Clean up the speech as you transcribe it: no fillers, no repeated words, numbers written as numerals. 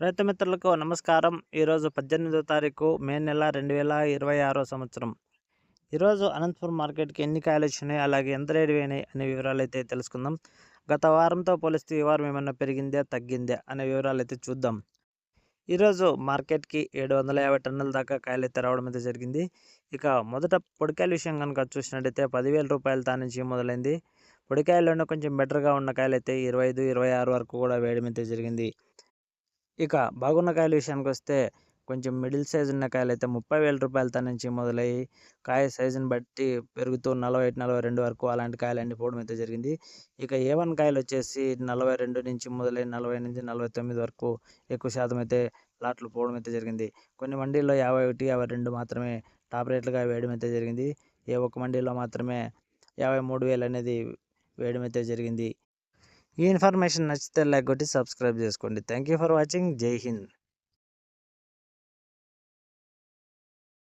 రైతు మిత్రులకు నమస్కారం. ఈరోజు 18వ తారీఖు మే నెల 2026 సంవత్సరం. ఈరోజు అనంతపురం మార్కెట్కి ఎన్ని కాయలు వచ్చినాయి, అలాగే ఎంత రేటు పోయినాయి అనే వివరాలు అయితే తెలుసుకుందాం. గత వారంతో పోలిస్తే ఈ వారం ఏమన్నా పెరిగిందే తగ్గిందే అనే వివరాలు అయితే చూద్దాం. ఈరోజు మార్కెట్కి 750 టన్నుల దాకా కాయలు అయితే రావడం అయితే జరిగింది. ఇక మొదట పొడికాయల విషయం కనుక చూసినట్టయితే 10,000 రూపాయల తా నుంచి మొదలైంది. పొడికాయల్లోనే కొంచెం బెటర్గా ఉన్న కాయలు అయితే 25, 26 వరకు కూడా వేయడం అయితే జరిగింది. ఇక బాగున్న కాయల విషయానికి వస్తే కొంచెం మిడిల్ సైజ్ ఉన్న కాయలు అయితే 30,000 రూపాయలతో నుంచి మొదలయ్యి కాయ సైజుని బట్టి పెరుగుతూ 41, 42 వరకు అలాంటి కాయలన్నీ పోవడం అయితే జరిగింది. ఇక A1 కాయలు వచ్చేసి 42 నుంచి మొదలై 40 49 వరకు ఎక్కువ శాతం అయితే లాట్లు పోవడం అయితే జరిగింది. కొన్ని మండీల్లో 51, 52 మాత్రమే టాప్ రేట్లుగా వేయడం అయితే జరిగింది. ఒక్క మండీలో మాత్రమే 53,000 అనేది వేయడం అయితే జరిగింది. ఈ ఇన్ఫర్మేషన్ నచ్చితే లైక్ కొట్టి సబ్స్క్రైబ్ చేసుకోండి. Thank you for watching. జై హింద్.